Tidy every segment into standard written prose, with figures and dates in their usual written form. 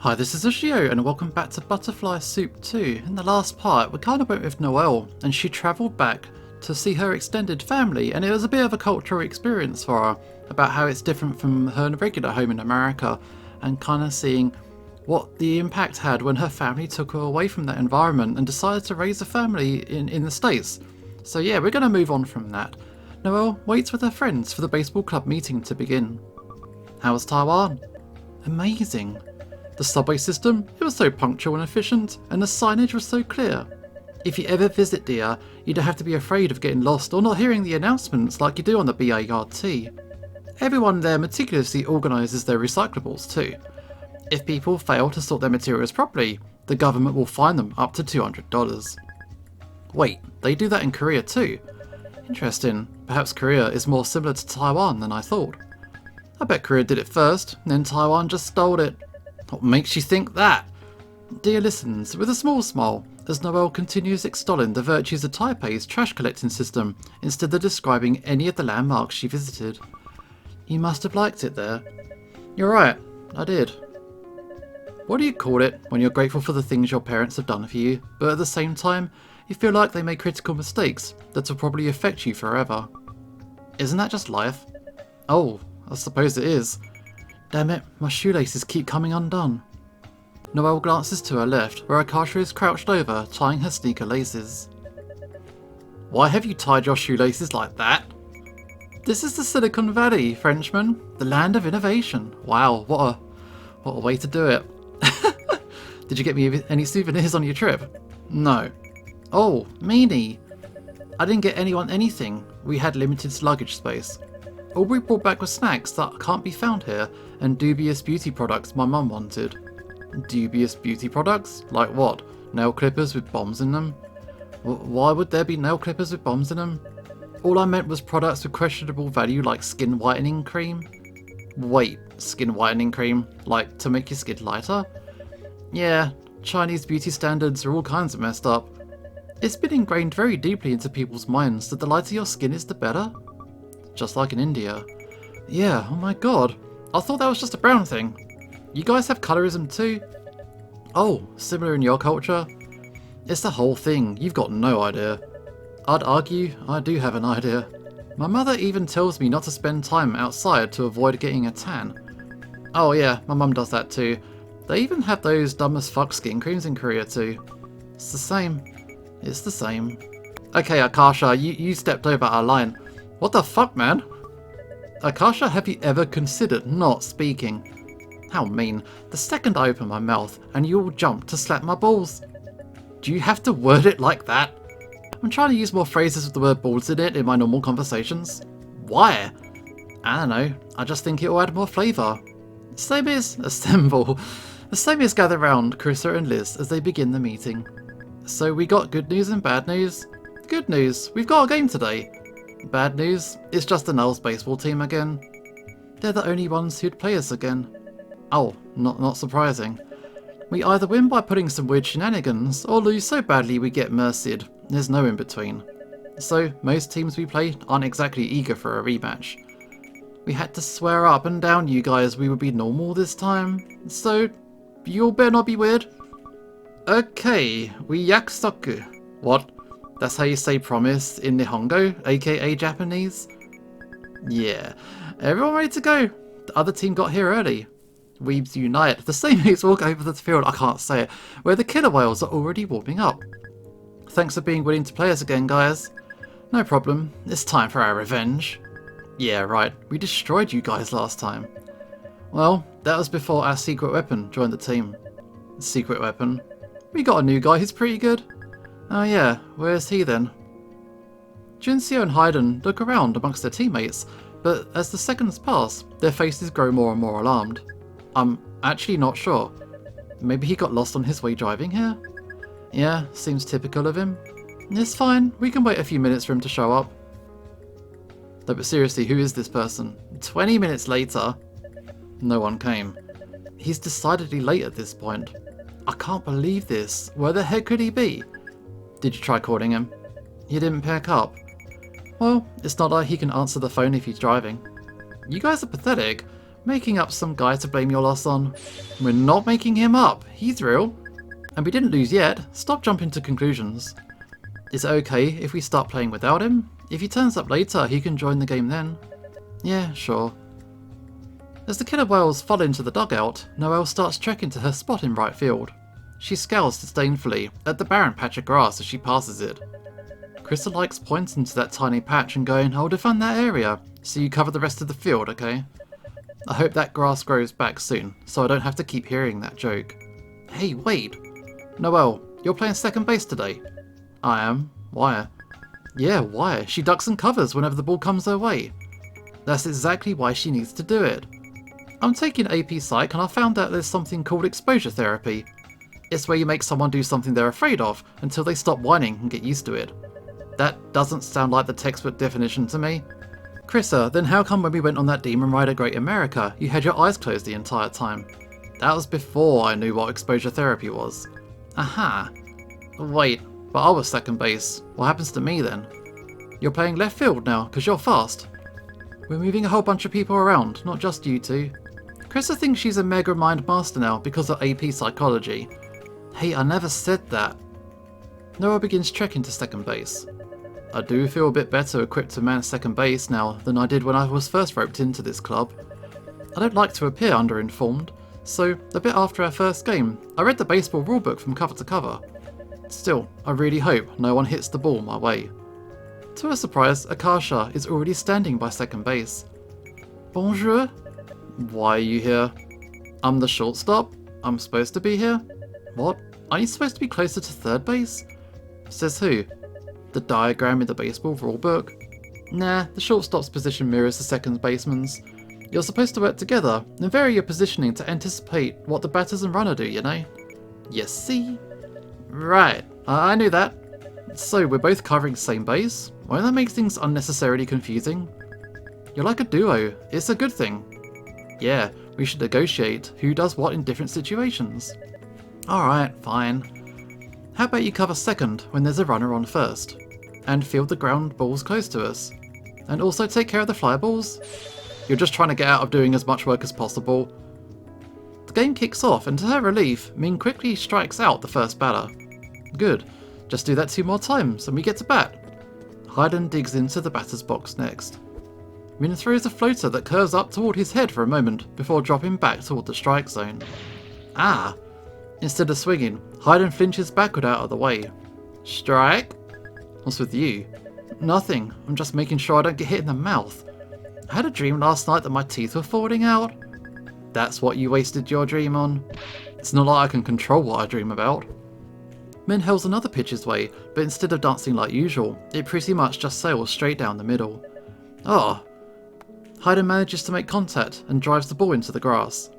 Hi, this is Ushio and welcome back to Butterfly Soup 2. In the last part, we kind of went with Noelle and she travelled back to see her extended family, and it was a bit of a cultural experience for her about how it's different from her regular home in America, and kind of seeing what the impact had when her family took her away from that environment and decided to raise a family in the States. So yeah, we're going to move on from that. Noelle waits with her friends for the baseball club meeting to begin. How was Taiwan? Amazing. The subway system, it was so punctual and efficient, and the signage was so clear. If you ever visit dear, you don't have to be afraid of getting lost or not hearing the announcements like you do on the BART. Everyone there meticulously organises their recyclables too. If people fail to sort their materials properly, the government will fine them up to $200. Wait, they do that in Korea too? Interesting, perhaps Korea is more similar to Taiwan than I thought. I bet Korea did it first, and then Taiwan just stole it. What makes you think that? Dear listens with a small smile as Noelle continues extolling the virtues of Taipei's trash collecting system instead of describing any of the landmarks she visited. You must have liked it there. You're right, I did. What do you call it when you're grateful for the things your parents have done for you, but at the same time you feel like they made critical mistakes that will probably affect you forever? Isn't that just life? Oh, I suppose it is. Damn it, my shoelaces keep coming undone. Noelle glances to her left, where Akasha is crouched over, tying her sneaker laces. Why have you tied your shoelaces like that? This is the Silicon Valley, Frenchman, the land of innovation. Wow, what a way to do it. Did you get me any souvenirs on your trip? No. Oh, meanie. I didn't get anyone anything. We had limited luggage space. All we brought back was snacks that can't be found here, and dubious beauty products my mum wanted. Dubious beauty products? Like what? Nail clippers with bombs in them? Why would there be nail clippers with bombs in them? All I meant was products with questionable value like skin whitening cream. Wait, skin whitening cream? Like to make your skin lighter? Yeah, Chinese beauty standards are all kinds of messed up. It's been ingrained very deeply into people's minds that the lighter your skin is the better. Just like in India. Yeah, oh my god. I thought that was just a brown thing. You guys have colorism too? Oh, similar in your culture? It's the whole thing, you've got no idea. I'd argue I do have an idea. My mother even tells me not to spend time outside to avoid getting a tan. Oh yeah, my mum does that too. They even have those dumb as fuck skin creams in Korea too. It's the same. It's the same. Okay, Akasha, you stepped over our line. What the fuck, man? Akasha, have you ever considered not speaking? How mean. The second I open my mouth and you all jump to slap my balls. Do you have to word it like that? I'm trying to use more phrases with the word balls in it in my normal conversations. Why? I don't know. I just think it will add more flavour. Same as assemble. The same as gather round Carissa and Liz as they begin the meeting. So we got good news and bad news? Good news, we've got a game today. Bad news, it's just the Noelle's baseball team again. They're the only ones who'd play us again. Oh, not surprising. We either win by putting some weird shenanigans, or lose so badly we get mercied. There's no in between. So, most teams we play aren't exactly eager for a rematch. We had to swear up and down you guys we would be normal this time, so you all better not be weird. Okay, we yakusoku. What? That's how you say promise in Nihongo, aka Japanese? Yeah. Everyone ready to go? The other team got here early. Weebs unite. The same mates walk over the field, I can't say it, where the killer whales are already warming up. Thanks for being willing to play us again, guys. No problem. It's time for our revenge. Yeah, right. We destroyed you guys last time. Well, that was before our secret weapon joined the team. Secret weapon? We got a new guy who's pretty good. Oh yeah, where's he then? Junseo and Hayden look around amongst their teammates, but as the seconds pass, their faces grow more and more alarmed. I'm actually not sure. Maybe he got lost on his way driving here? Yeah, seems typical of him. It's fine, we can wait a few minutes for him to show up. No, but seriously, who is this person? 20 minutes later, no one came. He's decidedly late at this point. I can't believe this. Where the heck could he be? Did you try calling him? He didn't pick up. Well, it's not like he can answer the phone if he's driving. You guys are pathetic. Making up some guy to blame your loss on. We're not making him up. He's real. And we didn't lose yet. Stop jumping to conclusions. Is it okay if we start playing without him? If he turns up later, he can join the game then. Yeah, sure. As the killer whales fall into the dugout, Noelle starts trekking to her spot in right field. She scowls disdainfully at the barren patch of grass as she passes it. Krista likes pointing to that tiny patch and going, I'll defend that area, so you cover the rest of the field, okay? I hope that grass grows back soon, so I don't have to keep hearing that joke. Hey, wait! Noelle, you're playing second base today? I am. Why? Yeah, why? She ducks and covers whenever the ball comes her way. That's exactly why she needs to do it. I'm taking AP Psych and I found out there's something called exposure therapy. It's where you make someone do something they're afraid of until they stop whining and get used to it. That doesn't sound like the textbook definition to me. Krissa, then how come when we went on that demon ride at Great America, you had your eyes closed the entire time? That was before I knew what exposure therapy was. Aha. Wait, but I was second base. What happens to me then? You're playing left field now, because you're fast. We're moving a whole bunch of people around, not just you two. Krissa thinks she's a mega mind master now because of AP Psychology. Hey, I never said that. Noah begins trekking to second base. I do feel a bit better equipped to man second base now than I did when I was first roped into this club. I don't like to appear underinformed, so a bit after our first game, I read the baseball rulebook from cover to cover. Still, I really hope no one hits the ball my way. To her surprise, Akasha is already standing by second base. Bonjour? Why are you here? I'm the shortstop? I'm supposed to be here? What? Aren't you supposed to be closer to third base? Says who? The diagram in the baseball rulebook? Nah, the shortstop's position mirrors the second baseman's. You're supposed to work together and vary your positioning to anticipate what the batters and runner do, you know? You see? Right, I knew that. So we're both covering the same base? Won't that make things unnecessarily confusing? You're like a duo, it's a good thing. Yeah, we should negotiate who does what in different situations. Alright, fine. How about you cover second when there's a runner on first? And field the ground balls close to us. And also take care of the fly balls? You're just trying to get out of doing as much work as possible. The game kicks off and to her relief, Min quickly strikes out the first batter. Good. Just do that 2 more times and we get to bat. Hayden digs into the batter's box next. Min throws a floater that curves up toward his head for a moment before dropping back toward the strike zone. Ah! Instead of swinging, Hayden flinches backward out of the way. Strike? What's with you? Nothing. I'm just making sure I don't get hit in the mouth. I had a dream last night that my teeth were falling out. That's what you wasted your dream on? It's not like I can control what I dream about. Min hurls another pitch his way, but instead of dancing like usual, it pretty much just sails straight down the middle. Oh. Hayden manages to make contact and drives the ball into the grass.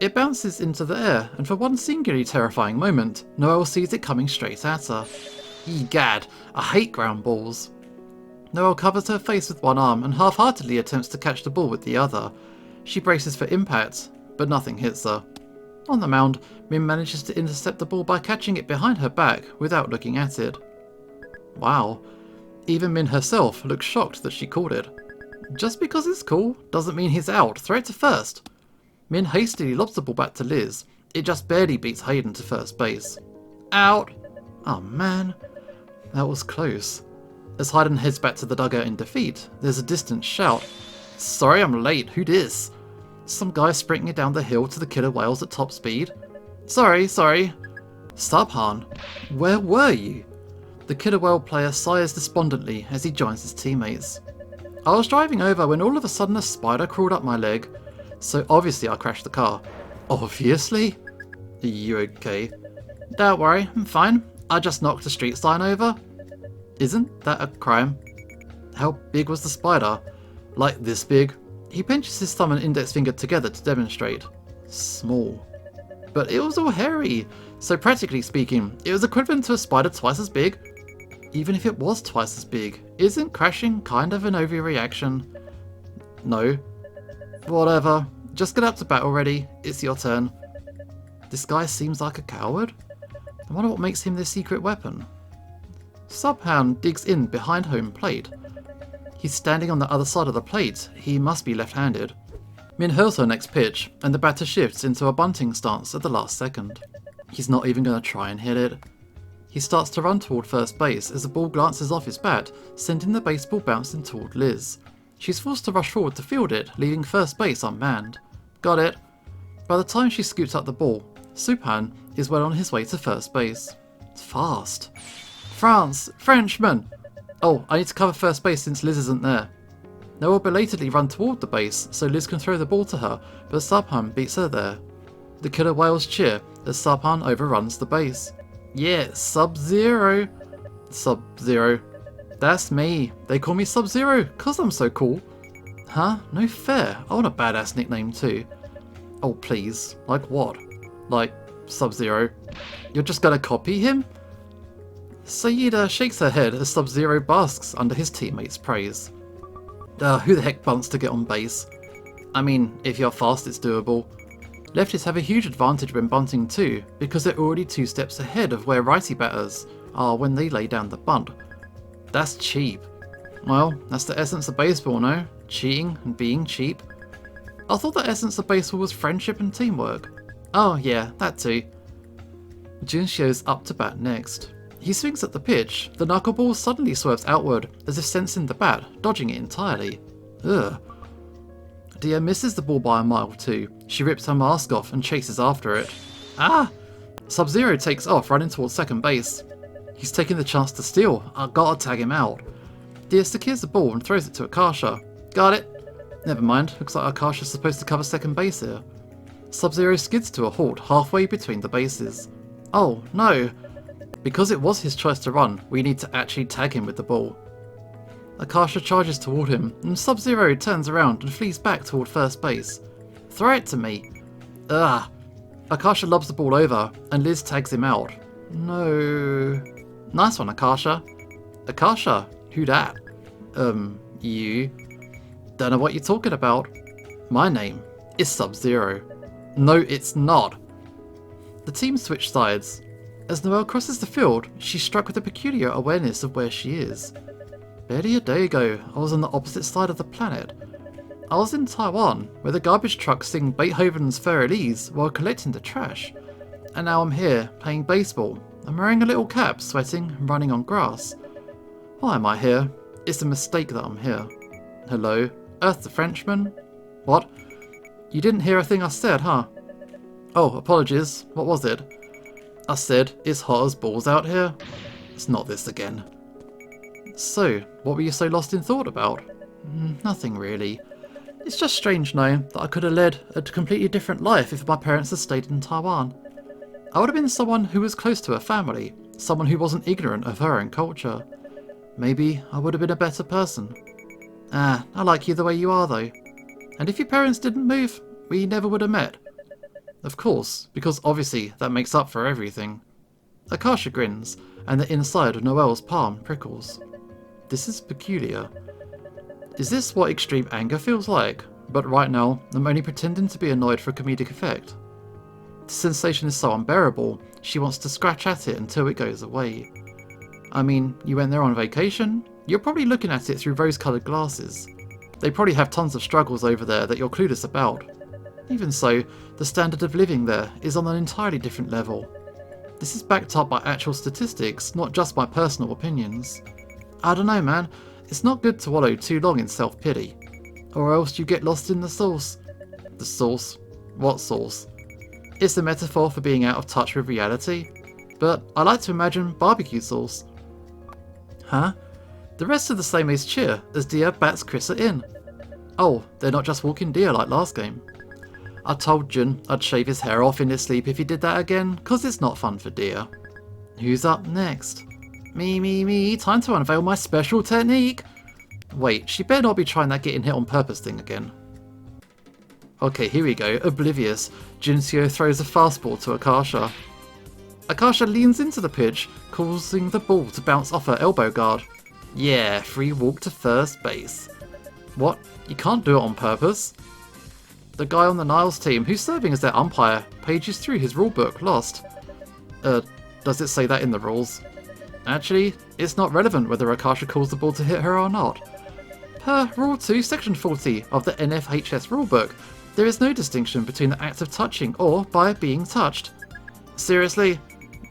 It bounces into the air, and for one singularly terrifying moment, Noelle sees it coming straight at her. Egad, I hate ground balls. Noelle covers her face with one arm and half-heartedly attempts to catch the ball with the other. She braces for impact, but nothing hits her. On the mound, Min manages to intercept the ball by catching it behind her back without looking at it. Wow, even Min herself looks shocked that she caught it. Just because it's cool doesn't mean he's out. Throw it to first. Min hastily lobs the ball back to Liz. It just barely beats Hayden to first base. Out! Oh man, that was close. As Hayden heads back to the dugout in defeat, there's a distant shout. Sorry I'm late, who dis? Some guy sprinting down the hill to the killer whales at top speed. Sorry. Subhan, where were you? The killer whale player sighs despondently as he joins his teammates. I was driving over when all of a sudden a spider crawled up my leg. So obviously I crashed the car. Obviously? Are you okay? Don't worry, I'm fine. I just knocked a street sign over. Isn't that a crime? How big was the spider? Like this big? He pinches his thumb and index finger together to demonstrate. Small. But it was all hairy, so practically speaking, it was equivalent to a spider twice as big. Even if it was twice as big, isn't crashing kind of an overreaction? No. Whatever. Just get up to bat already. It's your turn. This guy seems like a coward. I wonder what makes him their secret weapon. Subhound digs in behind home plate. He's standing on the other side of the plate. He must be left-handed. Min hurls her next pitch, and the batter shifts into a bunting stance at the last second. He's not even going to try and hit it. He starts to run toward first base as the ball glances off his bat, sending the baseball bouncing toward Liz. She's forced to rush forward to field it, leaving first base unmanned. Got it. By the time she scoots up the ball, Supan is well on his way to first base. It's fast. France! Frenchman! Oh, I need to cover first base since Liz isn't there. Noelle belatedly run toward the base so Liz can throw the ball to her, but Sarpan beats her there. The killer whales cheer as Sarpan overruns the base. Yeah, Sub-Zero. Sub-Zero. That's me. They call me Sub-Zero, 'cause I'm so cool. Huh? No fair. I want a badass nickname too. Oh please. Like what? Like Sub-Zero. You're just gonna copy him? Sayida shakes her head as Sub-Zero basks under his teammates' praise. Who the heck bunts to get on base? I mean, if you're fast it's doable. Lefties have a huge advantage when bunting too, because they're already 2 steps ahead of where righty batters are when they lay down the bunt. That's cheap. Well, that's the essence of baseball, no? Cheating and being cheap. I thought the essence of baseball was friendship and teamwork. Oh yeah, that too. Junshio's up to bat next. He swings at the pitch, the knuckleball suddenly swerves outward, as if sensing the bat, dodging it entirely. Ugh. Dia misses the ball by a mile too. She rips her mask off and chases after it. Ah! Sub-Zero takes off, running towards second base. He's taking the chance to steal. I gotta tag him out. Dia secures the ball and throws it to Akasha. Got it! Never mind, looks like Akasha's supposed to cover second base here. Sub-Zero skids to a halt halfway between the bases. Oh, no! Because it was his choice to run, we need to actually tag him with the ball. Akasha charges toward him, and Sub-Zero turns around and flees back toward first base. Throw it to me! Ugh! Akasha lobs the ball over, and Liz tags him out. No... Nice one, Akasha. Akasha? Who dat? You? Don't know what you're talking about. My name is Sub-Zero. No, it's not. The team switch sides. As Noelle crosses the field, she's struck with a peculiar awareness of where she is. Barely a day ago, I was on the opposite side of the planet. I was in Taiwan, where the garbage trucks sing Beethoven's Fur-Elise while collecting the trash. And now I'm here, playing baseball. I'm wearing a little cap, sweating, and running on grass. Why am I here? It's a mistake that I'm here. Hello? Earth the Frenchman? What? You didn't hear a thing I said, huh? Oh, apologies. What was it? I said, it's hot as balls out here. It's not this again. So, what were you so lost in thought about? Nothing really. It's just strange now that I could have led a completely different life if my parents had stayed in Taiwan. I would have been someone who was close to her family, someone who wasn't ignorant of her own culture. Maybe I would have been a better person. I like you the way you are though. And if your parents didn't move, we never would have met. Of course, because obviously that makes up for everything. Akasha grins, and the inside of Noelle's palm prickles. This is peculiar. Is this what extreme anger feels like? But right now, I'm only pretending to be annoyed for comedic effect. The sensation is so unbearable, she wants to scratch at it until it goes away. I mean, you went there on vacation? You're probably looking at it through rose-coloured glasses. They probably have tons of struggles over there that you're clueless about. Even so, the standard of living there is on an entirely different level. This is backed up by actual statistics, not just my personal opinions. I don't know, man. It's not good to wallow too long in self-pity. Or else you get lost in the sauce. The sauce? What sauce? It's a metaphor for being out of touch with reality. But I like to imagine barbecue sauce. Huh? The rest of the same age cheer as Dia bats Chrissa in. Oh, they're not just walking deer like last game. I told Jun I'd shave his hair off in his sleep if he did that again, cause it's not fun for Dia. Who's up next? Me, time to unveil my special technique! Wait, she better not be trying that getting hit on purpose thing again. Okay, here we go, oblivious. Junshio throws a fastball to Akasha. Akasha leans into the pitch, causing the ball to bounce off her elbow guard. Yeah, free walk to first base. What? You can't do it on purpose? The guy on the Niles team, who's serving as their umpire, pages through his rulebook, lost. Does it say that in the rules? Actually, it's not relevant whether Akasha calls the ball to hit her or not. Per Rule 2, Section 40 of the NFHS rulebook, There is no distinction between the act of touching or by being touched. Seriously?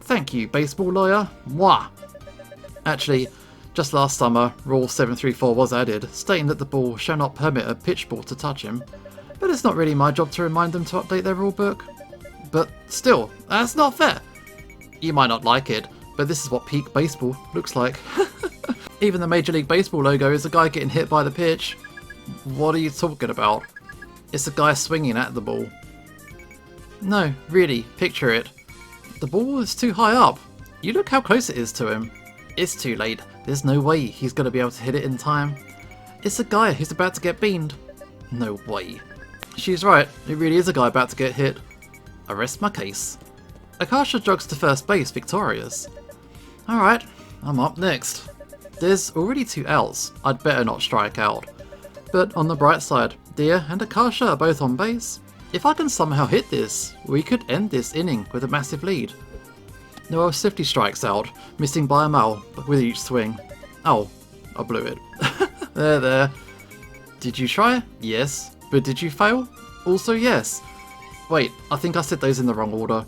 Thank you, baseball lawyer. Mwah! Actually, just last summer, Rule 734 was added, stating that the ball shall not permit a pitch ball to touch him. But it's not really my job to remind them to update their rulebook. But still, that's not fair. You might not like it, but this is what peak baseball looks like. Even the Major League Baseball logo is a guy getting hit by the pitch. What are you talking about? It's a guy swinging at the ball. No, really, picture it. The ball is too high up. You look how close it is to him. It's too late. There's no way he's going to be able to hit it in time. It's a guy who's about to get beamed. No way. She's right, it really is a guy about to get hit. I rest my case. Akasha jogs to first base victorious. Alright, I'm up next. There's already 2 outs, I'd better not strike out. But on the bright side, Dia and Akasha are both on base. If I can somehow hit this, we could end this inning with a massive lead. Noel swiftly strikes out, missing by a mile with each swing. Oh, I blew it. There. Did you try? Yes. But did you fail? Also yes. Wait, I think I said those in the wrong order.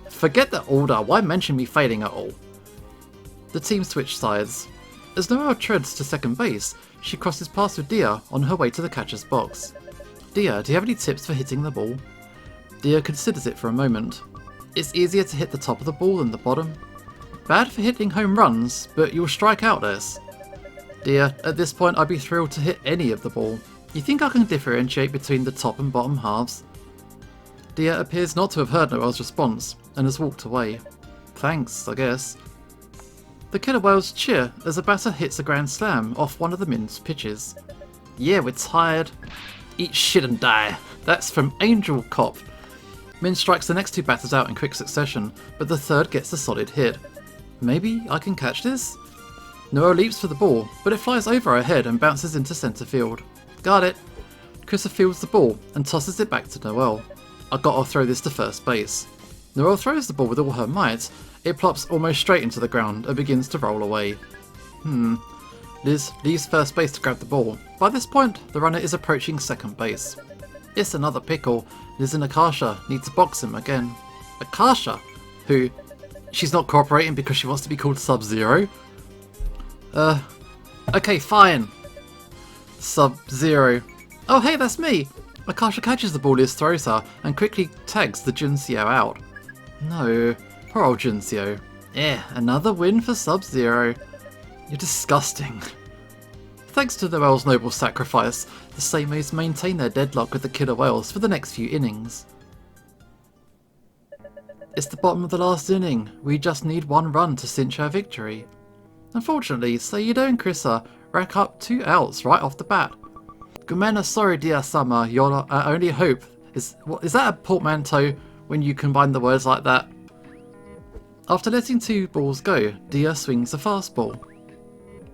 Forget the order, why mention me failing at all? The team switch sides. As Noel treads to second base, she crosses past with Dia on her way to the catcher's box. Dia, do you have any tips for hitting the ball? Dia considers it for a moment. It's easier to hit the top of the ball than the bottom. Bad for hitting home runs, but you'll strike out less. Dia, at this point I'd be thrilled to hit any of the ball. You think I can differentiate between the top and bottom halves? Dia appears not to have heard Noel's response, and has walked away. Thanks, I guess. The killer whales cheer as a batter hits a grand slam off one of the Min's pitches. Yeah, we're tired. Eat shit and die. That's from Angel Cop. Min strikes the next 2 batters out in quick succession, but the third gets a solid hit. Maybe I can catch this? Noel leaps for the ball, but it flies over her head and bounces into centre field. Got it. Krissa fields the ball and tosses it back to Noel. I gotta throw this to first base. Noel throws the ball with all her might. It plops almost straight into the ground and begins to roll away. Liz leaves first base to grab the ball. By this point, the runner is approaching second base. It's another pickle. Liz and Akasha need to box him again. Akasha? Who? She's not cooperating because she wants to be called Sub-Zero? Okay, fine. Sub-Zero. Oh hey, that's me! Akasha catches the ball Liz throws her and quickly tags the Junseo out. No, poor old Junseo. Another win for Sub-Zero. You're disgusting. Thanks to the whale's noble sacrifice, the Seimeis maintain their deadlock with the killer whales for the next few innings. It's the bottom of the last inning. We just need 1 run to cinch our victory. Unfortunately, Seido and Krissa rack up 2 outs right off the bat. Gumena sorry dear Summer, your only hope is... What, is that a portmanteau when you combine the words like that? After letting 2 balls go, Dia swings a fastball.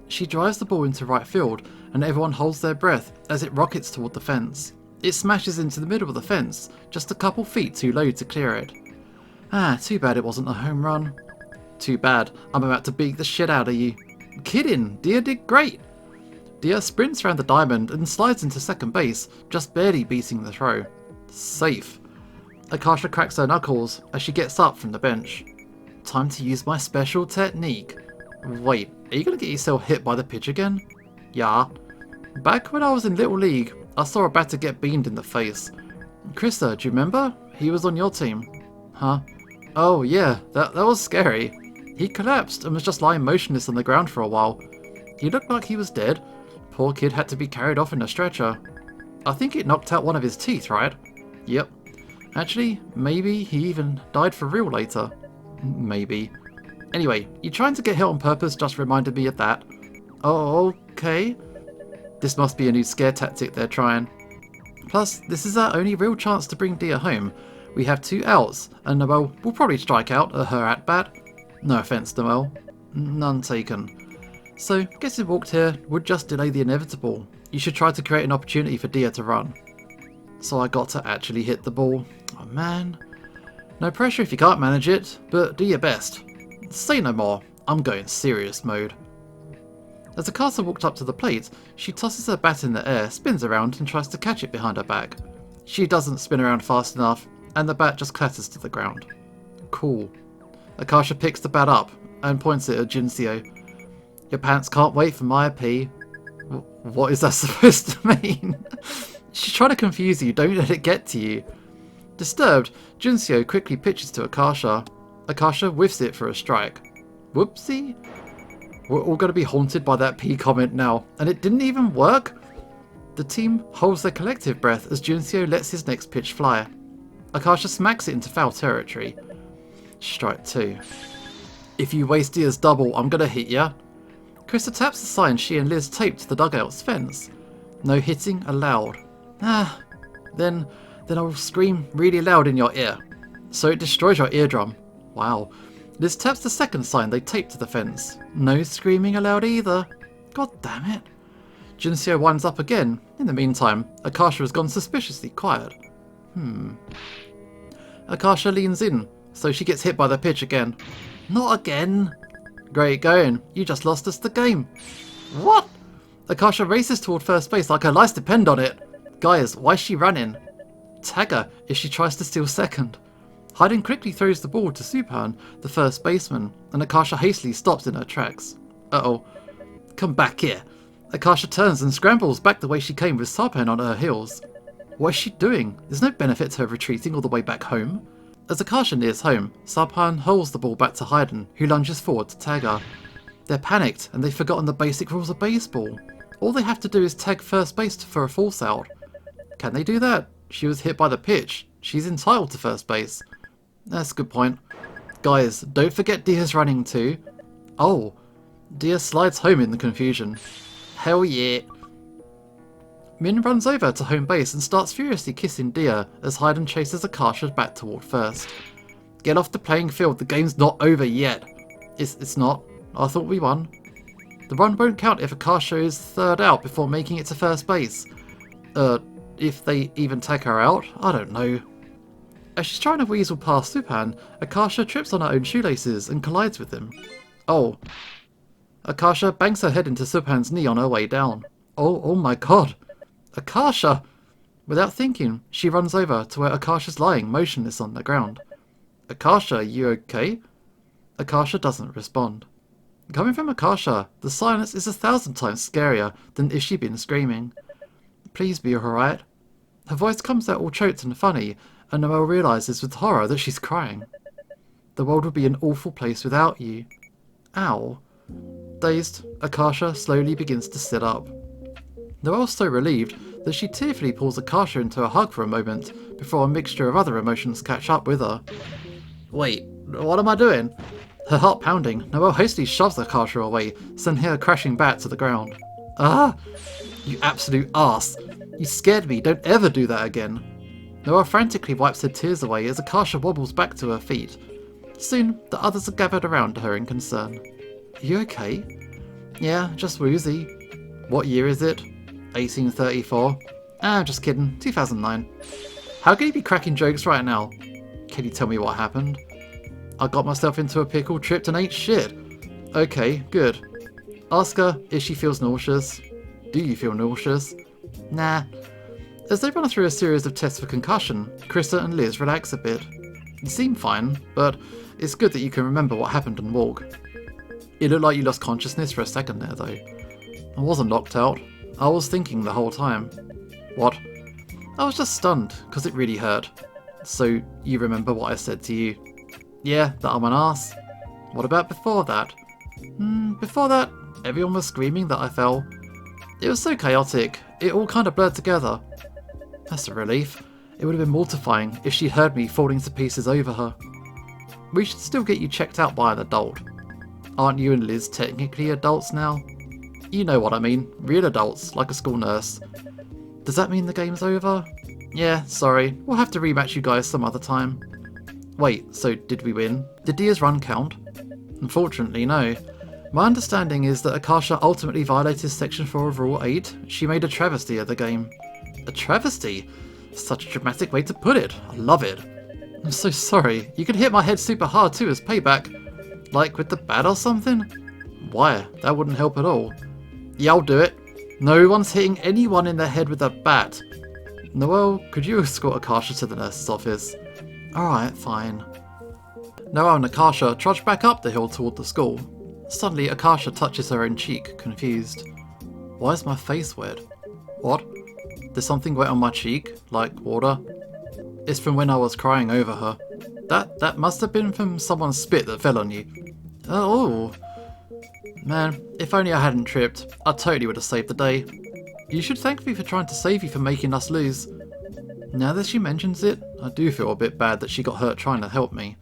She drives the ball into right field and everyone holds their breath as it rockets toward the fence. It smashes into the middle of the fence, just a couple feet too low to clear it. Too bad it wasn't a home run. Too bad, I'm about to beat the shit out of you. Kidding, Dia did great. Dia sprints around the diamond and slides into second base, just barely beating the throw. Safe. Akasha cracks her knuckles as she gets up from the bench. Time to use my special technique. Wait, are you gonna get yourself hit by the pitch again? Yeah. Back when I was in Little League, I saw a batter get beamed in the face. Krissa, do you remember? He was on your team. Huh? Oh yeah, that was scary. He collapsed and was just lying motionless on the ground for a while. He looked like he was dead. Poor kid had to be carried off in a stretcher. I think it knocked out one of his teeth, right? Yep. Actually, maybe he even died for real later. Maybe. Anyway, you trying to get hit on purpose just reminded me of that. Oh, okay. This must be a new scare tactic they're trying. Plus, this is our only real chance to bring Dia home. We have 2 outs, and Noel will probably strike out at her at-bat. No offence, Noel. None taken. So, getting walked here would just delay the inevitable. You should try to create an opportunity for Dia to run. So I got to actually hit the ball. Oh man. No pressure if you can't manage it, but do your best. Say no more, I'm going serious mode. As Akasha walked up to the plate, she tosses her bat in the air, spins around and tries to catch it behind her back. She doesn't spin around fast enough, and the bat just clatters to the ground. Cool. Akasha picks the bat up and points it at Jinseo. Your pants can't wait for my pee. What is that supposed to mean? She's trying to confuse you, don't let it get to you. Disturbed, Jinseo quickly pitches to Akasha. Akasha whiffs it for a strike. Whoopsie? We're all going to be haunted by that pee comment now, and it didn't even work? The team holds their collective breath as Jinseo lets his next pitch fly. Akasha smacks it into foul territory. Strike 2. If you waste Dia's double, I'm going to hit ya. Krista taps the sign she and Liz taped to the dugout's fence. No hitting allowed. Then I'll scream really loud in your ear. So it destroys your eardrum. Wow. Liz taps the second sign they taped to the fence. No screaming allowed either. God damn it. Jinseo winds up again. In the meantime, Akasha has gone suspiciously quiet. Akasha leans in, so she gets hit by the pitch again. Not again. Great going. You just lost us the game. What? Akasha races toward first base like her lives depend on it. Guys, why is she running? Tag her if she tries to steal second. Hayden quickly throws the ball to Supan, the first baseman, and Akasha hastily stops in her tracks. Uh-oh. Come back here. Akasha turns and scrambles back the way she came with Sarpan on her heels. What is she doing? There's no benefit to her retreating all the way back home. As Akasha nears home, Sarpan hurls the ball back to Hayden, who lunges forward to tag her. They're panicked and they've forgotten the basic rules of baseball. All they have to do is tag first base for a false out. Can they do that? She was hit by the pitch. She's entitled to first base. That's a good point. Guys, don't forget Dia's running too. Oh, Dia slides home in the confusion. Hell yeah. Min runs over to home base and starts furiously kissing Dia as Hayden chases Akasha back toward first. Get off the playing field, the game's not over yet. It's not. I thought we won. The run won't count if Akasha is third out before making it to first base. If they even tag her out? I don't know. As she's trying to weasel past Supan, Akasha trips on her own shoelaces and collides with him. Oh. Akasha bangs her head into Supan's knee on her way down. Oh my god. Akasha! Without thinking, she runs over to where Akasha's lying motionless on the ground. Akasha, you okay? Akasha doesn't respond. Coming from Akasha, the silence is 1,000 times scarier than if she'd been screaming. Please be alright. Her voice comes out all choked and funny, and Noelle realises with horror that she's crying. The world would be an awful place without you. Ow. Dazed, Akasha slowly begins to sit up. Noelle's so relieved that she tearfully pulls Akasha into a hug for a moment before a mixture of other emotions catch up with her. Wait, what am I doing? Her heart pounding, Noelle hastily shoves Akasha away, sending her crashing back to the ground. Ah! You absolute arse! You scared me, don't ever do that again. Noelle frantically wipes her tears away as Akasha wobbles back to her feet. Soon, the others are gathered around her in concern. Are you okay? Yeah, just woozy. What year is it? 1834. Just kidding, 2009. How can you be cracking jokes right now? Can you tell me what happened? I got myself into a pickle, tripped and ate shit. Okay, good. Ask her if she feels nauseous. Do you feel nauseous? Nah. As they run through a series of tests for concussion, Krista and Liz relax a bit. You seem fine, but it's good that you can remember what happened and walk. It looked like you lost consciousness for a second there though. I wasn't knocked out. I was thinking the whole time. What? I was just stunned, because it really hurt. So, you remember what I said to you? Yeah, that I'm an arse. What about before that? Before that, everyone was screaming that I fell. It was so chaotic, it all kind of blurred together. That's a relief. It would have been mortifying if she heard me falling to pieces over her. We should still get you checked out by an adult. Aren't you and Liz technically adults now? You know what I mean, real adults, like a school nurse. Does that mean the game's over? Yeah, sorry, we'll have to rematch you guys some other time. Wait, so did we win? Did Dia's run count? Unfortunately, no. My understanding is that Akasha ultimately violated Section 4 of Rule 8. She made a travesty of the game. A travesty? Such a dramatic way to put it. I love it. I'm so sorry. You could hit my head super hard too as payback. Like with the bat or something? Why? That wouldn't help at all. Yeah, I'll do it. No one's hitting anyone in the head with a bat. Noelle, could you escort Akasha to the nurse's office? Alright, fine. Noelle and Akasha trudge back up the hill toward the school. Suddenly, Akasha touches her own cheek, confused. Why is my face wet? What? There's something wet on my cheek, like water? It's from when I was crying over her. That must have been from someone's spit that fell on you. Oh. Man, if only I hadn't tripped, I totally would have saved the day. You should thank me for trying to save you from making us lose. Now that she mentions it, I do feel a bit bad that she got hurt trying to help me.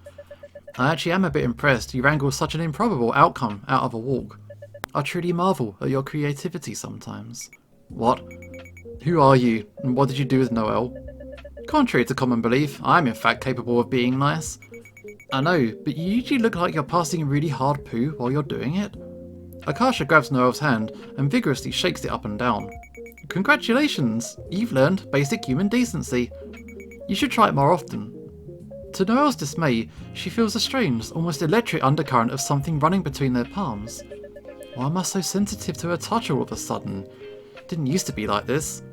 I actually am a bit impressed you wrangled such an improbable outcome out of a walk. I truly marvel at your creativity sometimes. What? Who are you, and what did you do with Noelle? Contrary to common belief, I am in fact capable of being nice. I know, but you usually look like you're passing a really hard poo while you're doing it. Akasha grabs Noelle's hand and vigorously shakes it up and down. Congratulations! You've learned basic human decency. You should try it more often. To Noelle's dismay, she feels a strange, almost electric undercurrent of something running between their palms. Why am I so sensitive to her touch all of a sudden? Didn't used to be like this.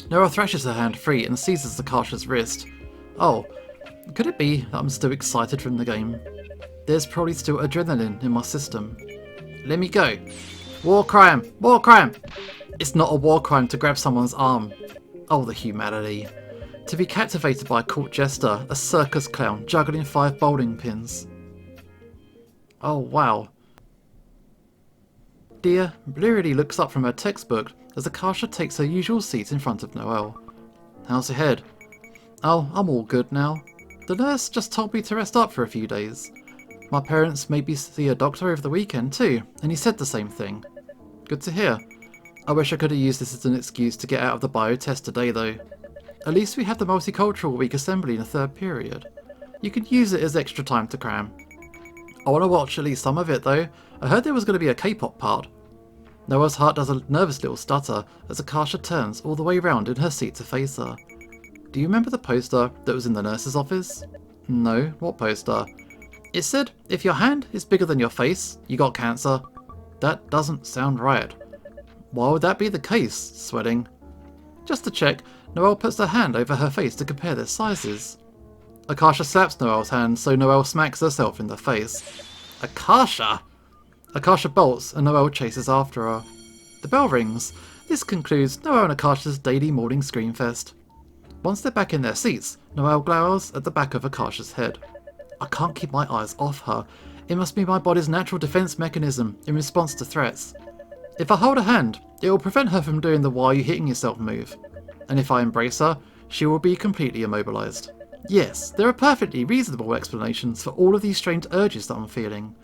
Noelle thrashes her hand free and seizes Akasha's wrist. Oh, could it be that I'm still excited from the game? There's probably still adrenaline in my system. Let me go. War crime! War crime! It's not a war crime to grab someone's arm. Oh, the humanity. To be captivated by a court jester, a circus clown juggling 5 bowling pins. Oh, wow. Dia blearily looks up from her textbook as Akasha takes her usual seat in front of Noelle. How's your head? Oh, I'm all good now. The nurse just told me to rest up for a few days. My parents made me see a doctor over the weekend too, and he said the same thing. Good to hear. I wish I could have used this as an excuse to get out of the bio test today though. At least we have the Multicultural Week assembly in the 3rd period. You could use it as extra time to cram. I want to watch at least some of it though. I heard there was going to be a K-pop part. Noelle's heart does a nervous little stutter as Akasha turns all the way round in her seat to face her. Do you remember the poster that was in the nurse's office? No, what poster? It said, if your hand is bigger than your face, you got cancer. That doesn't sound right. Why would that be the case, sweating? Just to check, Noelle puts her hand over her face to compare their sizes. Akasha slaps Noelle's hand so Noelle smacks herself in the face. Akasha! Akasha bolts and Noelle chases after her. The bell rings. This concludes Noelle and Akasha's daily morning screamfest. Once they're back in their seats, Noelle glowers at the back of Akasha's head. I can't keep my eyes off her. It must be my body's natural defense mechanism in response to threats. If I hold her hand, it will prevent her from doing the why are you hitting yourself move. And if I embrace her, she will be completely immobilized. Yes, there are perfectly reasonable explanations for all of these strange urges that I'm feeling.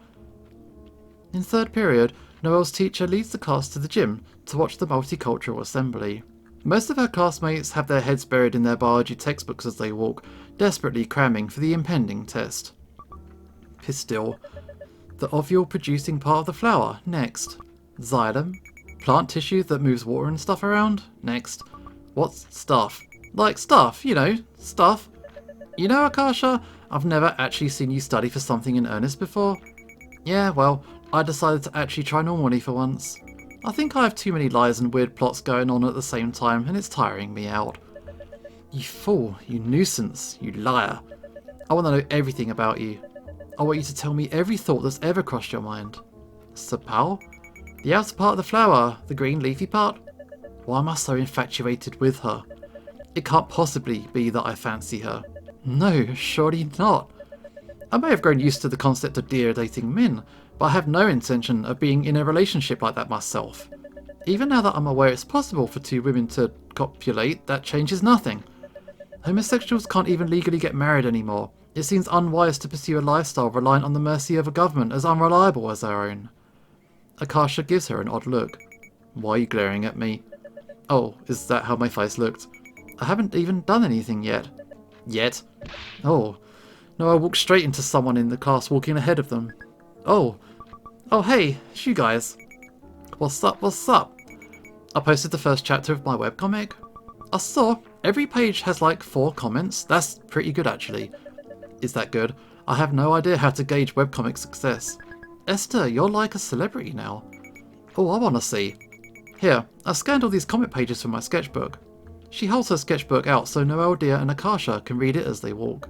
In 3rd period, Noelle's teacher leads the class to the gym to watch the Multicultural Assembly. Most of her classmates have their heads buried in their biology textbooks as they walk, desperately cramming for the impending test. Pistil. The ovule producing part of the flower. Next. Xylem. Plant tissue that moves water and stuff around. Next. What's stuff? Like stuff, you know, stuff. You know, Akasha, I've never actually seen you study for something in earnest before. Yeah, well, I decided to actually try normally for once. I think I have too many lies and weird plots going on at the same time, and it's tiring me out. You fool, you nuisance, you liar. I want to know everything about you. I want you to tell me every thought that's ever crossed your mind. Sapal? The outer part of the flower, the green leafy part? Why am I so infatuated with her? It can't possibly be that I fancy her. No, surely not. I may have grown used to the concept of Dia dating men, but I have no intention of being in a relationship like that myself. Even now that I'm aware it's possible for 2 women to copulate, that changes nothing. Homosexuals can't even legally get married anymore. It seems unwise to pursue a lifestyle reliant on the mercy of a government as unreliable as our own. Akasha gives her an odd look. Why are you glaring at me? Oh, is that how my face looked? I haven't even done anything yet. Yet? Oh. No, I walked straight into someone in the class walking ahead of them. Oh. Oh hey, it's you guys. What's up, what's up? I posted the first chapter of my webcomic. I saw every page has like 4 comments. That's pretty good actually. Is that good? I have no idea how to gauge webcomic success. Esther, you're like a celebrity now. Oh, I want to see. Here, I scanned all these comic pages from my sketchbook. She holds her sketchbook out so Noelle, Dia and Akasha can read it as they walk.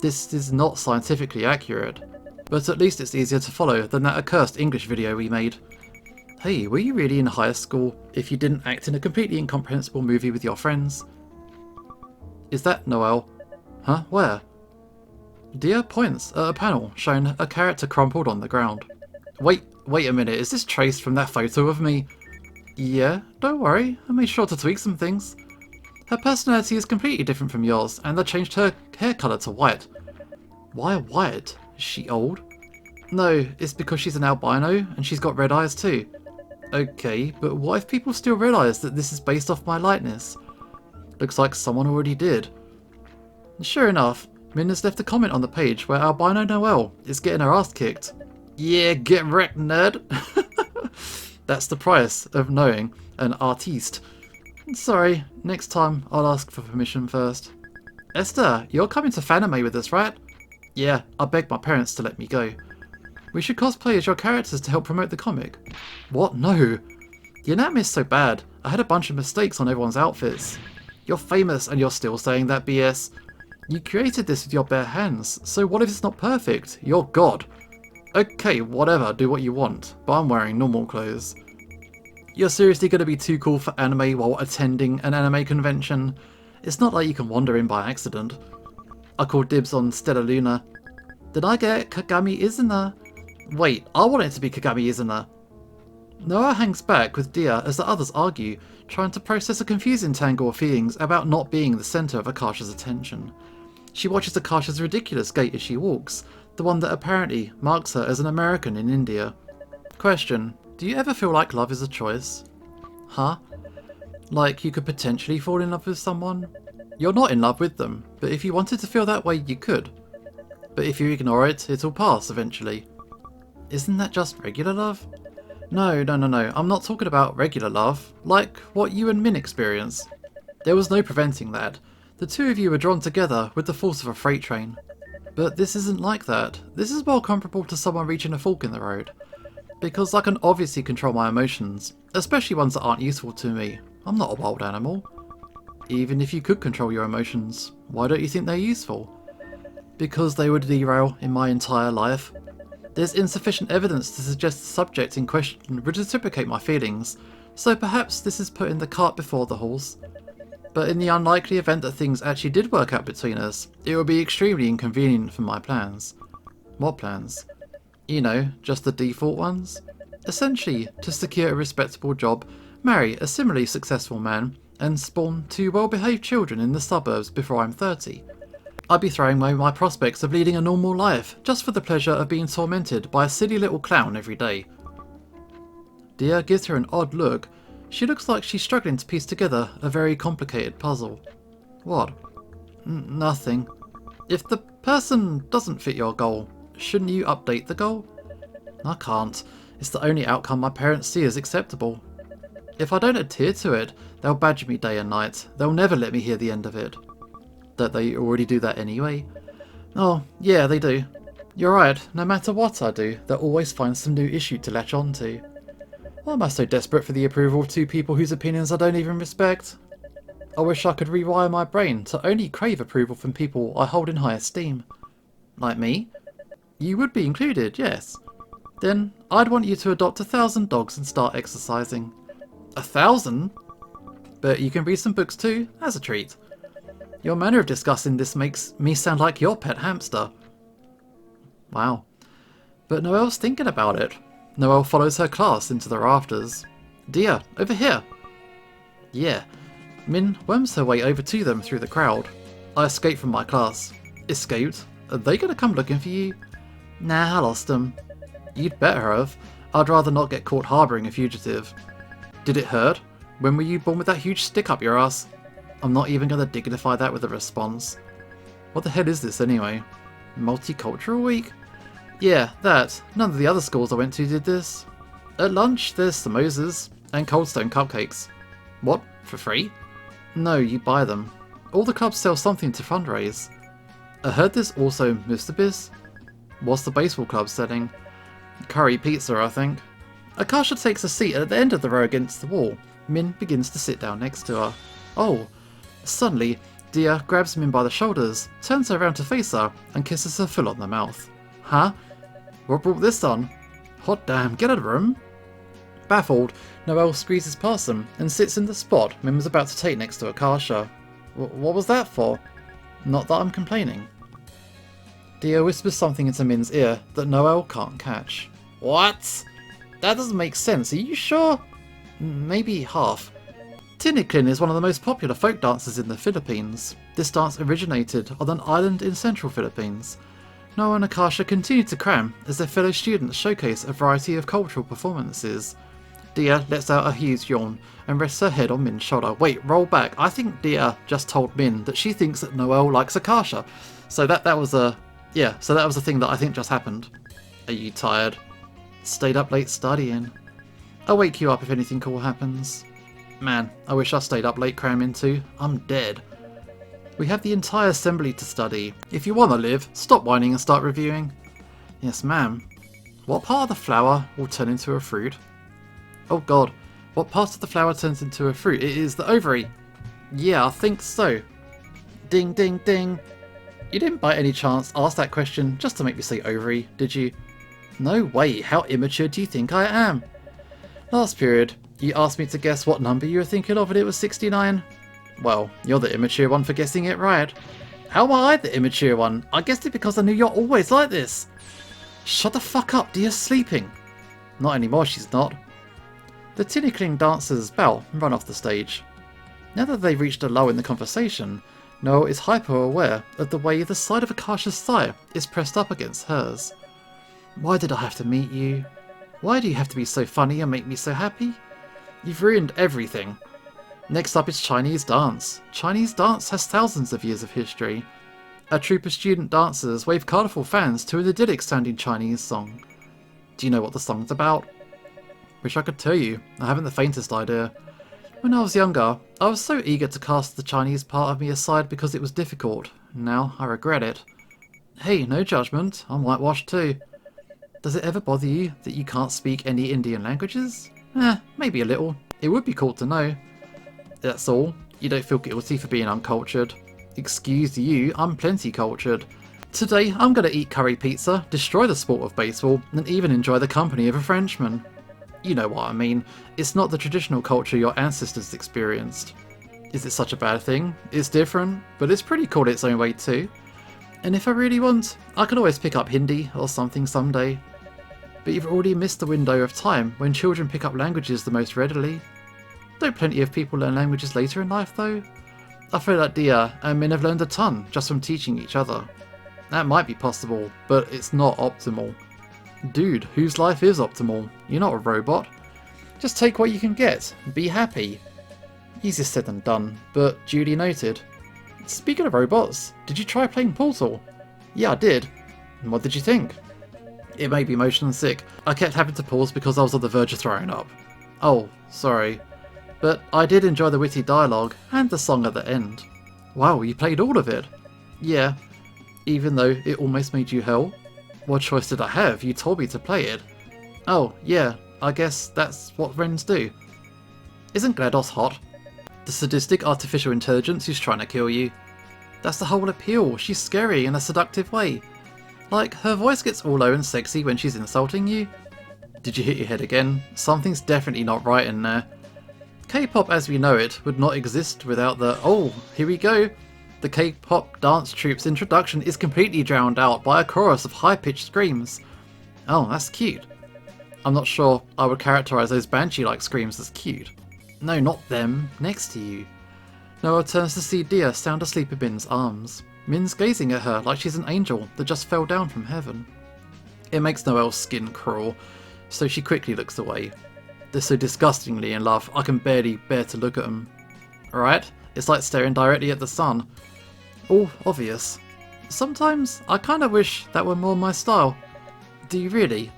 This is not scientifically accurate, but at least it's easier to follow than that accursed English video we made. Hey, were you really in high school if you didn't act in a completely incomprehensible movie with your friends? Is that Noelle? Huh? Where? Dia points at a panel showing a character crumpled on the ground. Wait a minute, is this traced from that photo of me? Yeah, don't worry, I made sure to tweak some things. Her personality is completely different from yours, and I changed her hair colour to white. Why white? Is she old? No, it's because she's an albino, and she's got red eyes too. Okay, but what if people still realise that this is based off my likeness? Looks like someone already did. Sure enough, Min has left a comment on the page where albino Noelle is getting her ass kicked. Yeah, get wrecked, nerd! That's the price of knowing an artiste. Sorry, next time I'll ask for permission first. Esther, you're coming to Fanime with us, right? Yeah, I begged my parents to let me go. We should cosplay as your characters to help promote the comic. What? No. The anatomy's so bad, I had a bunch of mistakes on everyone's outfits. You're famous and you're still saying that BS. You created this with your bare hands, so what if it's not perfect? You're God. Okay, whatever, do what you want, but I'm wearing normal clothes. You're seriously going to be too cool for anime while attending an anime convention? It's not like you can wander in by accident. I called dibs on Stella Luna. Did I get Kagami Izuna? Wait, I want it to be Kagami Izuna. Noah hangs back with Dia as the others argue, trying to process a confusing tangle of feelings about not being the centre of Akasha's attention. She watches Akasha's ridiculous gait as she walks, the one that apparently marks her as an American in India. Question: do you ever feel like love is a choice? Huh? Like you could potentially fall in love with someone? You're not in love with them, but if you wanted to feel that way, you could. But if you ignore it, it'll pass eventually. Isn't that just regular love? No, I'm not talking about regular love, like what you and Min experience. There was no preventing that. The two of you were drawn together with the force of a freight train. But this isn't like that. This is more comparable to someone reaching a fork in the road. Because I can obviously control my emotions, especially ones that aren't useful to me. I'm not a wild animal. Even if you could control your emotions, why don't you think they're useful? Because they would derail in my entire life. There's insufficient evidence to suggest the subject in question would reciprocate my feelings, so perhaps this is putting the cart before the horse. But in the unlikely event that things actually did work out between us, it would be extremely inconvenient for my plans. What plans? You know, just the default ones. Essentially, to secure a respectable job, marry a similarly successful man, and spawn two well-behaved children in the suburbs before I'm 30. I'd be throwing away my prospects of leading a normal life just for the pleasure of being tormented by a silly little clown every day. Dia gives her an odd look. She looks like she's struggling to piece together a very complicated puzzle. What? Nothing. If the person doesn't fit your goal, shouldn't you update the goal? I can't. It's the only outcome my parents see as acceptable. If I don't adhere to it, they'll badger me day and night. They'll never let me hear the end of it. That they already do that anyway? Oh, yeah, they do. You're right, no matter what I do, they'll always find some new issue to latch on to. Why am I so desperate for the approval of two people whose opinions I don't even respect? I wish I could rewire my brain to only crave approval from people I hold in high esteem. Like me? You would be included, yes. Then I'd want you to adopt 1,000 dogs and start exercising. 1,000? But you can read some books too, as a treat. Your manner of discussing this makes me sound like your pet hamster. Wow. But Noelle's thinking about it. Noelle follows her class into the rafters. Dia, over here! Yeah. Min worms her way over to them through the crowd. I escaped from my class. Escaped? Are they going to come looking for you? Nah, I lost them. You'd better have. I'd rather not get caught harbouring a fugitive. Did it hurt? When were you born with that huge stick up your ass? I'm not even going to dignify that with a response. What the hell is this anyway? Multicultural week? Yeah, that. None of the other schools I went to did this. At lunch, there's samosas and Cold Stone cupcakes. What? For free? No, you buy them. All the clubs sell something to fundraise. I heard this also Mr. Biz. What's the baseball club selling? Curry pizza, I think. Akasha takes a seat at the end of the row against the wall. Min begins to sit down next to her. Oh, Suddenly, Dia grabs Min by the shoulders, turns her around to face her, and kisses her full on the mouth. Huh? What brought this on? Hot damn, get out of the room. Baffled, Noelle squeezes past them and sits in the spot Min was about to take next to Akasha. What was that for? Not that I'm complaining. Dia whispers something into Min's ear that Noelle can't catch. What? That doesn't make sense, are you sure? Maybe half. Tiniklin is one of the most popular folk dances in the Philippines. This dance originated on an island in central Philippines. Noelle and Akasha continue to cram as their fellow students showcase a variety of cultural performances. Dia lets out a huge yawn and rests her head on Min's shoulder. Wait, roll back. I think Dia just told Min that she thinks that Noelle likes Akasha. So that was a thing that I think just happened. Are you tired? Stayed up late studying. I'll wake you up if anything cool happens. Man, I wish I stayed up late cramming too. I'm dead. We have the entire assembly to study. If you want to live, stop whining and start reviewing. Yes, ma'am. What part of the flower will turn into a fruit? Oh god, what part of the flower turns into a fruit? It is the ovary. Yeah, I think so. Ding ding ding. You didn't by any chance ask that question just to make me say ovary, did you? No way, how immature do you think I am? Last period, you asked me to guess what number you were thinking of and it was 69. Well, you're the immature one for guessing it right. How am I the immature one? I guessed it because I knew you're always like this. Shut the fuck up, Dia's sleeping. Not anymore, she's not. The Tinickling dancers bow and run off the stage. Now that they've reached a lull in the conversation, Noelle is hyper-aware of the way the side of Akasha's thigh is pressed up against hers. Why did I have to meet you? Why do you have to be so funny and make me so happy? You've ruined everything. Next up is Chinese dance. Chinese dance has thousands of years of history. A troupe of student dancers wave colourful fans to an idyllic sounding Chinese song. Do you know what the song's about? Wish I could tell you, I haven't the faintest idea. When I was younger, I was so eager to cast the Chinese part of me aside because it was difficult. Now I regret it. Hey, no judgment, I'm whitewashed too. Does it ever bother you that you can't speak any Indian languages? Maybe a little. It would be cool to know. That's all. You don't feel guilty for being uncultured. Excuse you, I'm plenty cultured. Today I'm gonna eat curry pizza, destroy the sport of baseball, and even enjoy the company of a Frenchman. You know what I mean. It's not the traditional culture your ancestors experienced. Is it such a bad thing? It's different, but it's pretty cool its own way too. And if I really want, I can always pick up Hindi or something someday. But you've already missed the window of time when children pick up languages the most readily. Don't plenty of people learn languages later in life though? I feel like Dia and Min have learned a ton just from teaching each other. That might be possible, but it's not optimal. Dude, whose life is optimal? You're not a robot. Just take what you can get and be happy. Easier said than done, but duly noted. Speaking of robots, did you try playing Portal? Yeah, I did. And what did you think? It made me motion sick. I kept having to pause because I was on the verge of throwing up. Oh, sorry. But I did enjoy the witty dialogue and the song at the end. Wow, you played all of it? Yeah, even though it almost made you hell. What choice did I have? You told me to play it. Oh, yeah, I guess that's what friends do. Isn't GLaDOS hot? The sadistic artificial intelligence who's trying to kill you. That's the whole appeal, she's scary in a seductive way. Like, her voice gets all low and sexy when she's insulting you. Did you hit your head again? Something's definitely not right in there. K-pop as we know it would not exist without the, oh, here we go. The K-pop dance troupe's introduction is completely drowned out by a chorus of high-pitched screams. Oh, that's cute. I'm not sure I would characterise those banshee-like screams as cute. No, not them, next to you. Noelle turns to see Dia sound asleep in Min's arms. Min's gazing at her like she's an angel that just fell down from heaven. It makes Noelle's skin crawl, so she quickly looks away. They're so disgustingly in love, I can barely bear to look at them. Right? It's like staring directly at the sun. All obvious. Sometimes I kinda wish that were more my style. Do you really?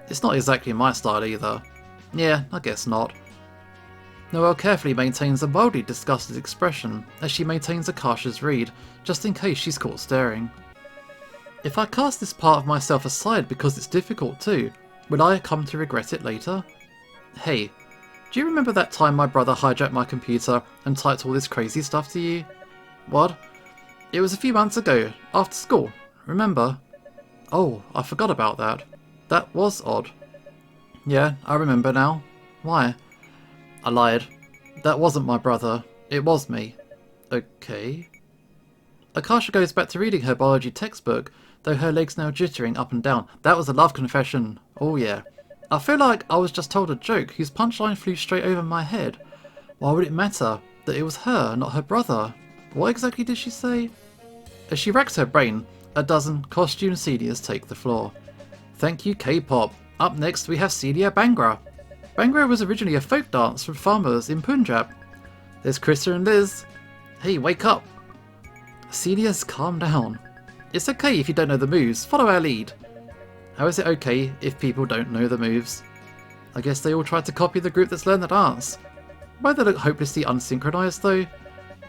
It's not exactly my style either. Yeah, I guess not. Noelle carefully maintains a mildly disgusted expression as she maintains Akasha's read, just in case she's caught staring. If I cast this part of myself aside because it's difficult too, will I come to regret it later? Hey, do you remember that time my brother hijacked my computer and typed all this crazy stuff to you? What? It was a few months ago, after school, remember? Oh, I forgot about that. That was odd. Yeah, I remember now. Why? I lied. That wasn't my brother. It was me. Okay. Akasha goes back to reading her biology textbook, though her legs now jittering up and down. That was a love confession. Oh yeah. I feel like I was just told a joke whose punchline flew straight over my head. Why would it matter that it was her, not her brother? What exactly did she say? As she racks her brain, a dozen costume seniors take the floor. Thank you, K-pop. Up next we have Celia Bhangra. Bhangra was originally a folk dance from farmers in Punjab. There's Krista and Liz. Hey, wake up. Celia's calm down. It's okay if you don't know the moves, follow our lead. How is it okay if people don't know the moves? I guess they all tried to copy the group that's learned the dance. Why they look hopelessly unsynchronised though?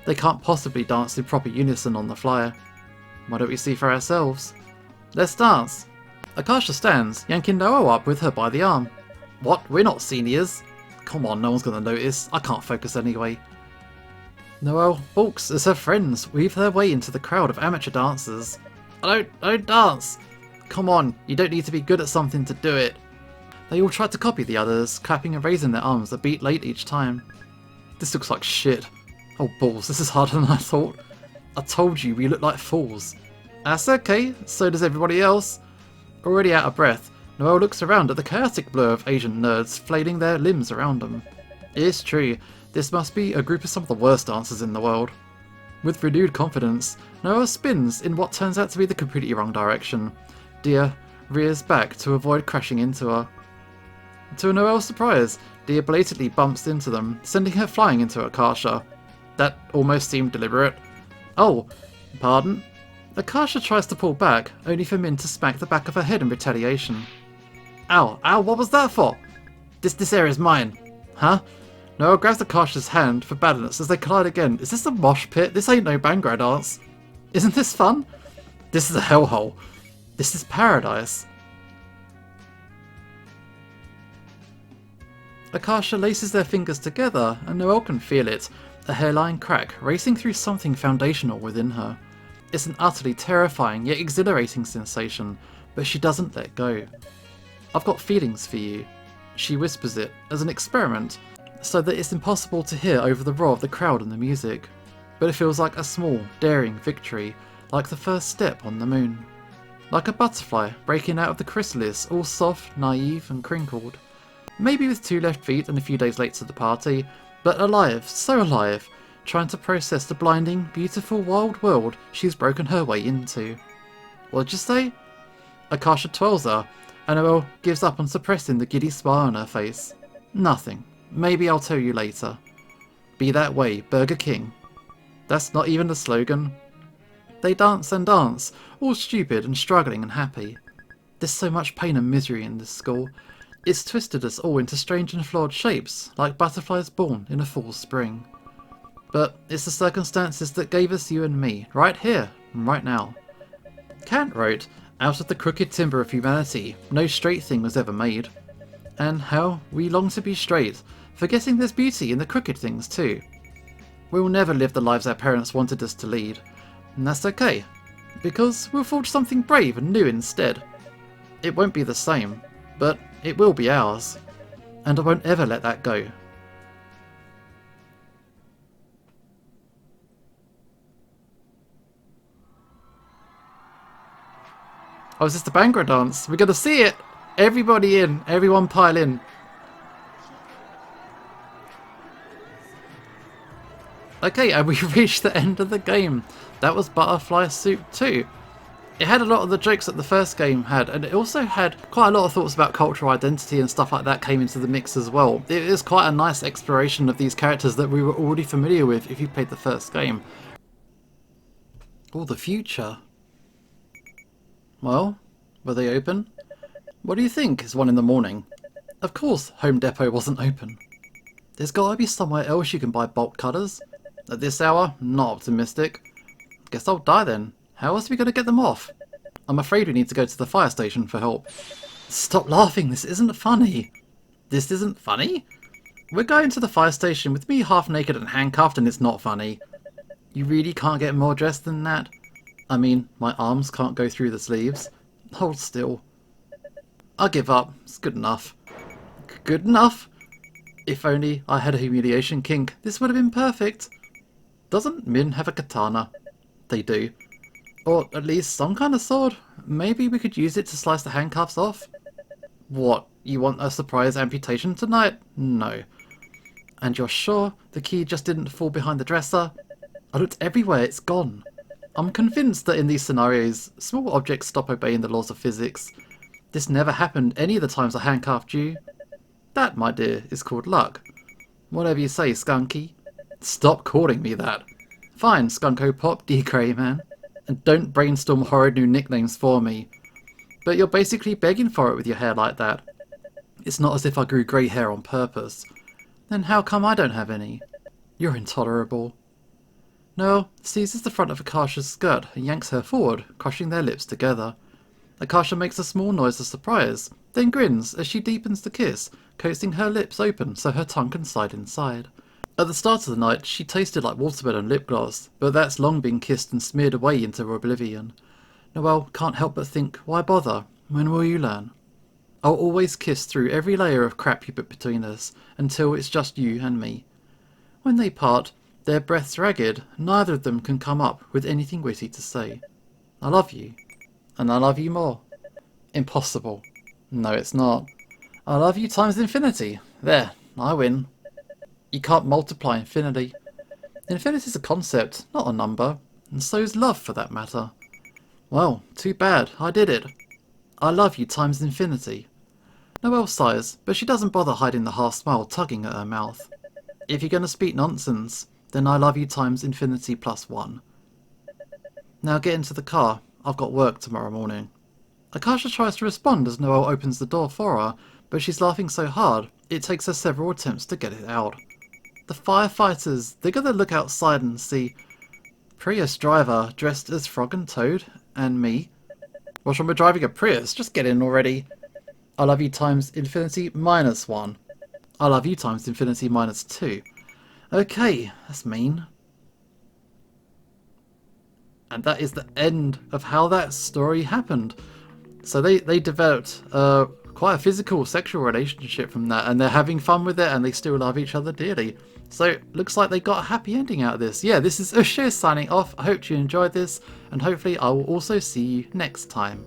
They can't possibly dance in proper unison on the fly. Why don't we see for ourselves? Let's dance. Akasha stands, yanking Noel up with her by the arm. What? We're not seniors. Come on, no one's gonna notice. I can't focus anyway. Noel balks as her friends weave their way into the crowd of amateur dancers. I don't dance. Come on, you don't need to be good at something to do it. They all try to copy the others, clapping and raising their arms a beat late each time. This looks like shit. Oh balls, this is harder than I thought. I told you we look like fools. That's okay, so does everybody else. Already out of breath, Noel looks around at the chaotic blur of Asian nerds flailing their limbs around them. It's true, this must be a group of some of the worst dancers in the world. With renewed confidence, Noel spins in what turns out to be the completely wrong direction. Dia rears back to avoid crashing into her. To Noel's surprise, Dia blatantly bumps into them, sending her flying into Akasha. That almost seemed deliberate. Oh, pardon? Akasha tries to pull back, only for Min to smack the back of her head in retaliation. Ow, ow, what was that for? This area's mine. Huh? Noel grabs Akasha's hand for balance as they collide again. Is this a mosh pit? This ain't no Bhangra dance. Isn't this fun? This is a hellhole. This is paradise. Akasha laces their fingers together and Noel can feel it, a hairline crack racing through something foundational within her. It's an utterly terrifying yet exhilarating sensation, but she doesn't let go. I've got feelings for you. She whispers it as an experiment, so that it's impossible to hear over the roar of the crowd and the music. But it feels like a small, daring victory, like the first step on the moon. Like a butterfly breaking out of the chrysalis, all soft, naive and crinkled. Maybe with 2 left feet and a few days late to the party, but alive, so alive, trying to process the blinding, beautiful, wild world she's broken her way into. What'd you say? Akasha twirls her, and Noel gives up on suppressing the giddy smile on her face. Nothing. Maybe I'll tell you later. Be that way, Burger King. That's not even the slogan. They dance and dance, all stupid and struggling and happy. There's so much pain and misery in this school. It's twisted us all into strange and flawed shapes, like butterflies born in a fall spring. But it's the circumstances that gave us you and me, right here, and right now. Kant wrote, out of the crooked timber of humanity, no straight thing was ever made. And how we long to be straight, forgetting there's beauty in the crooked things too. We'll never live the lives our parents wanted us to lead, and that's okay, because we'll forge something brave and new instead. It won't be the same, but it will be ours, and I won't ever let that go. Oh, is this the Bhangra dance? We're gonna see it! Everybody in, everyone pile in. Okay, and we reached the end of the game. That was Butterfly Soup 2. It had a lot of the jokes that the first game had, and it also had quite a lot of thoughts about cultural identity and stuff like that came into the mix as well. It is quite a nice exploration of these characters that we were already familiar with if you played the first game. Oh, the future. Well, were they open? What do you think? It's 1 in the morning. Of course, Home Depot wasn't open. There's gotta be somewhere else you can buy bolt cutters. At this hour, not optimistic. Guess I'll die then. How else are we going to get them off? I'm afraid we need to go to the fire station for help. Stop laughing, this isn't funny. This isn't funny? We're going to the fire station with me half naked and handcuffed and it's not funny. You really can't get more dressed than that? I mean, my arms can't go through the sleeves. Hold still. I give up. It's good enough. Good enough? If only I had a humiliation kink, this would have been perfect. Doesn't Min have a katana? They do. Or at least some kind of sword. Maybe we could use it to slice the handcuffs off? What, you want a surprise amputation tonight? No. And you're sure the key just didn't fall behind the dresser? I looked everywhere, it's gone. I'm convinced that in these scenarios, small objects stop obeying the laws of physics. This never happened any of the times I handcuffed you. That, my dear, is called luck. Whatever you say, Skunky. Stop calling me that. Fine, Skunko Pop D. Grey Man. And don't brainstorm horrid new nicknames for me. But you're basically begging for it with your hair like that. It's not as if I grew grey hair on purpose. Then how come I don't have any? You're intolerable. Noel seizes the front of Akasha's skirt and yanks her forward, crushing their lips together. Akasha makes a small noise of surprise, then grins as she deepens the kiss, coaxing her lips open so her tongue can slide inside. At the start of the night, she tasted like watermelon lip gloss, but that's long been kissed and smeared away into oblivion. Noel can't help but think, why bother? When will you learn? I'll always kiss through every layer of crap you put between us, until it's just you and me. When they part, their breaths ragged, neither of them can come up with anything witty to say. I love you. And I love you more. Impossible. No, it's not. I love you times infinity. There, I win. You can't multiply infinity. Infinity's a concept, not a number, and so's love for that matter. Well, too bad, I did it. I love you times infinity. Noelle sighs, but she doesn't bother hiding the half smile tugging at her mouth. If you're going to speak nonsense, then I love you times infinity plus 1. Now get into the car, I've got work tomorrow morning. Akasha tries to respond as Noelle opens the door for her, but she's laughing so hard, it takes her several attempts to get it out. The firefighters, they're going to look outside and see Prius driver dressed as Frog and Toad, and me. What's wrong with driving a Prius? Just get in already. I love you times infinity minus 1. I love you times infinity minus 2. Okay, that's mean. And that is the end of how that story happened. So they developed quite a physical sexual relationship from that, and they're having fun with it, and they still love each other dearly. So looks like they got a happy ending out of this. Yeah, this is Usher signing off. I hope you enjoyed this, and hopefully I will also see you next time.